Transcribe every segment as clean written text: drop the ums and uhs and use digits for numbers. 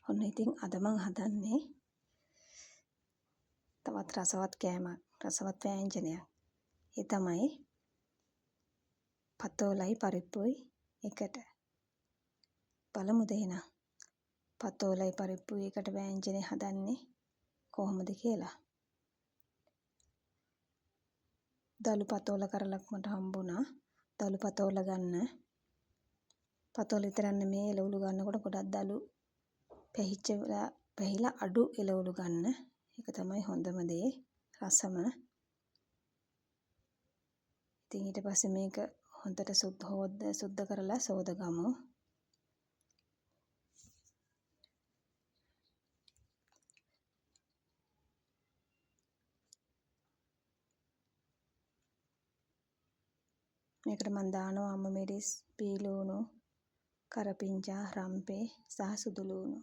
ඔන්න ඉතින් අද මං හදන්නේ තවත් රසවත් කෑමක්, රසවත් ව්‍යංජනයක්. ඒ තමයි පතෝලයි පරිප්පුයි එකට. බලමුද එහෙනම් පතෝලයි පරිප්පුයි එකට ව්‍යංජනය හදන්නේ කොහොමද කියලා. දළු පතෝල කරලක් මට හම්බුණා. දළු පතෝල ගන්න. පතෝල විතරක් නෙමෙයි එළවලු ගන්නකොට ගොඩක් දළු පැහිලා අඩු එළවලු ගන්න. ඒක තමයි හොඳම දේ. රසම. ඉතින් ඊට පස්සේ මේක හොඳට සුද්ධ කරලා සෝදගමු. මේකට මම දානවා අමු මිරිස්, පීලූණු, කරපිංචා, රම්පේ සහ සුදු ලූණු.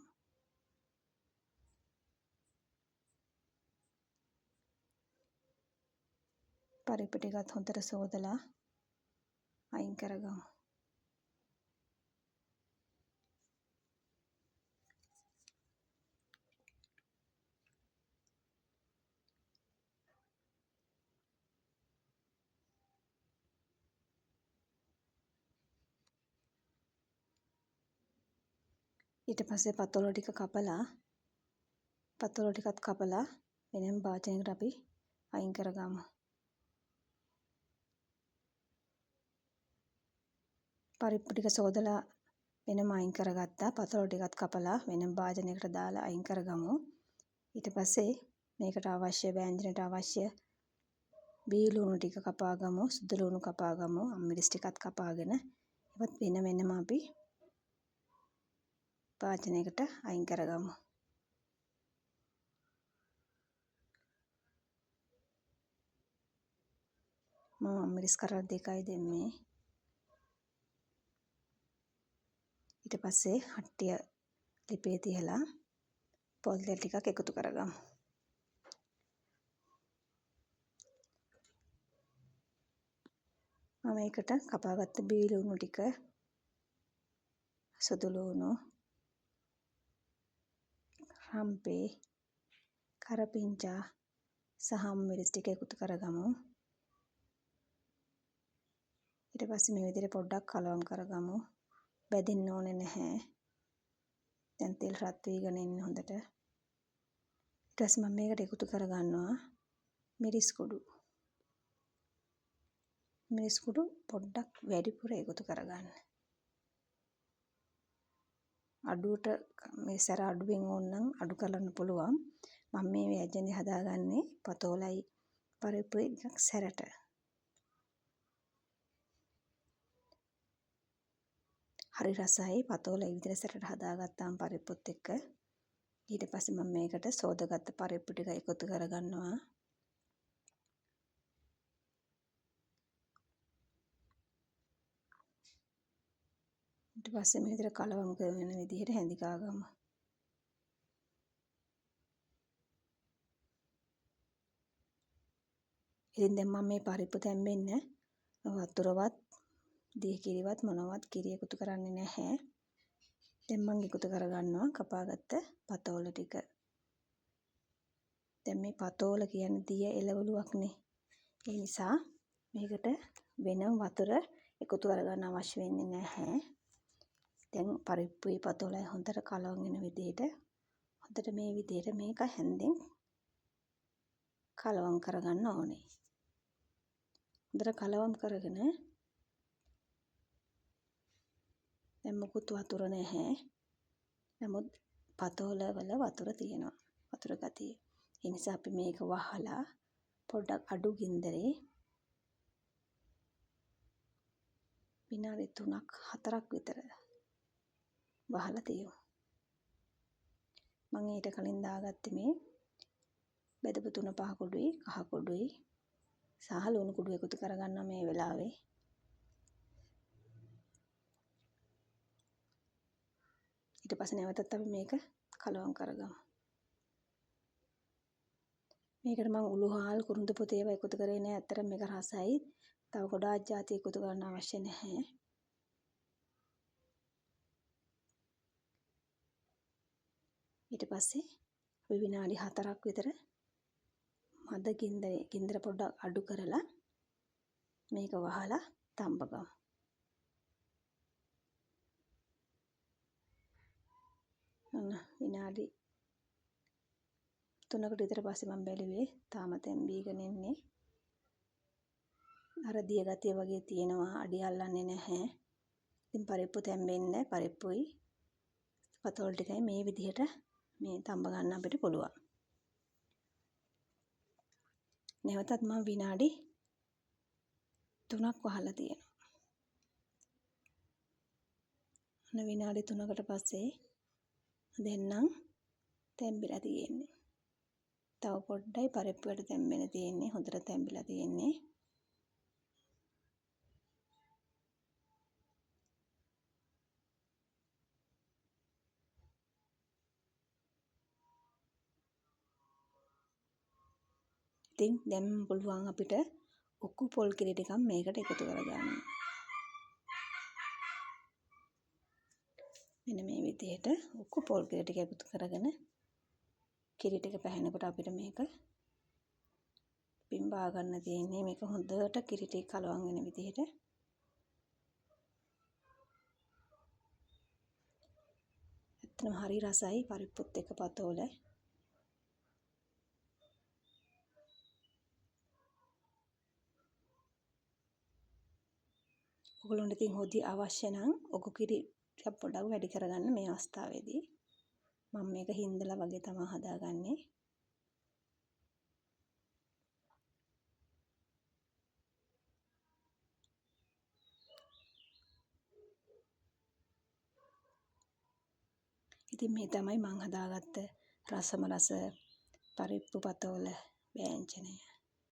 පරිප්පු ටිකත් හොඳට සෝදලා අයින් කරගමු. ඊට පස්සේ පතෝල ටිකත් කපලා වෙනම භාජනයකට අපි අයින් කරගමු. පරිප්පු ටික සෝදලා වෙනම අයින් කරගත්තා. පතෝල ටිකත් කපලා වෙනම භාජනයකට දාලා අයින් කරගමු. ඊට පස්සේ මේකට අවශ්‍ය ව්‍යංජනයට අවශ්‍ය බීලූණු ටික කපාගමු, සුදු ලූණු කපාගමු, අම්මිරිස් ටිකත් කපාගෙන ඒවත් වෙනම අපි භාජනයකට අයින් කරගමු. මම අම්මිරිස් කරල් 2යි දෙන්නේ. ඊට පස්සේ හට්ටිය ලිපේ තියලා පොල් තෙල් ටිකක් එකතු කරගමු. මම ඒකට කපාගත්ත බීලූණු ටික, සුදු ලූණු, රම්පේ, කරපිංචා සහ මිරිස් ටික එකතු කරගමු. ඊට පස්සේ මේ විදිහට පොඩ්ඩක් කලවම් කරගමු. බැදින්න ඕනේ නැහැ. දැන් තෙල් රත් වීගෙන ඉන්න හොඳට. ඊට පස්සේ මම මේකට එකතු කරගන්නවා මිරිස් කුඩු. මිරිස් කුඩු පොඩ්ඩක් වැඩිපුර එකතු කරගන්න. අඩුවට මේ සැර අඩුවෙන් ඕන නම් අඩු කරන්න පුළුවන්. මම මේ ව්‍යංජනේ හදාගන්නේ පතෝලයි පරිප්පුයි ටිකක් සැරට. හරි රසයි පතෝල ඒ විදිහට සැරට හදාගත්තාම පරිප්පුත් එක්ක. ඊට පස්සේ මම මේකට සෝදාගත්ත පරිප්පු ටික එකතු කරගන්නවා. ඊට පස්සේ මේ විදිහට කලවම් කරන විදිහට හැඳිකා ගමු. ඉතින් දැන් මම මේ පරිප්පු තැම්බෙන්න වතුරවත්, දිය කිරිවත් මොනවත් කිරි එකතු කරන්නේ නැහැ. දැන් මම එකතු කරගන්නවා කපාගත්ත පතෝල ටික. දැන් මේ පතෝල කියන්නේ දිය එළවලුවක්නේ. ඒ නිසා මේකට වෙනම වතුර එකතු කරගන්න අවශ්‍ය වෙන්නේ නැහැ. දැන් පරිප්පුයි පතෝලයි හොඳට කලවම් වෙන විදිහට හොඳට මේ විදිහට මේක හැන්දෙන් කලවම් කරගන්න ඕනේ. හොඳට කලවම් කරගෙන දැන් මුකුත් වතුර නැහැ. නමුත් පතෝල වල වතුර තියෙනවා. වතුර ගතිය. ඒ නිසා අපි මේක වහලා පොඩ්ඩක් අඩු ගින්දරේ විනාඩි 3ක් 4ක් විතර වහලා තියමු. මම ඊට කලින් දාගත්තේ මේ බෙදපු 3-5 කුඩුයි, කහ කුඩුයි සහ ලුණු කුඩු එකතු කරගන්නවා මේ වෙලාවේ. ඊට පස්සේ නැවතත් අපි මේක කලවම් කරගමු. මේකට මම උළුහාල් කුරුඳු පොතේ ඒවා එකතු කරේ නෑ. ඇත්තට මේක රසයි. තව ගොඩාක් ಜಾති එකතු කරන්න අවශ්‍ය නැහැ. ඊට පස්සේ අපි විනාඩි 4ක් විතර මද ගින්දර පොඩ්ඩක් අඩු කරලා මේක වහලා තම්බගමු. විනාඩි 3කට විතර පස්සේ මම බැලුවේ තාම තැම්බීගෙන ඉන්නේ. අර දිය ගතිය වගේ තියෙනවා, අඩි අල්ලන්නේ නැහැ. ඉතින් පරිප්පු තැම්බෙන්නේ පරිප්පුයි පතෝල් ටිකයි මේ විදිහට මේ තම්බ ගන්න අපිට පුළුවන්. නැවතත් මම විනාඩි 3ක් වහලා තියෙනවා. විනාඩි 3කට පස්සේ දෙන්නම් තැම්බිලා තියෙන්නේ. තව පොඩ්ඩයි පරිප්පුවට තැම්බෙන්න තියෙන්නේ. හොඳට තැම්බිලා තියෙන්නේ. ඉතින් දැන් පුළුවන් අපිට උකු පොල් කිරි ටිකක් මේකට එකතු කරගන්න. මෙන්න මේ විදිහට උකු පොල් කිරි ටික එකතු කරගෙන කිරි ටික පැහෙනකොට අපිට මේක පිඹා ගන්න තියෙන්නේ. මේක හොඳට කිරි ටික කලවම් වෙන විදිහට. ඇත්තටම හරි රසයි පරිප්පුත් එක්ක පතෝල. ඔයගොල්ලන්ට ඉතින් හොදි අවශ්‍ය නම් ඔකු කිරි ටිකක් පොඩ්ඩක් වැඩි කරගන්න මේ අවස්ථාවේදී. මම මේක හින්දලා වගේ තමයි හදාගන්නේ. ඉතින් මේ තමයි මම හදාගත්ත රසම රස පරිප්පු පතෝල ව්‍යංජනය.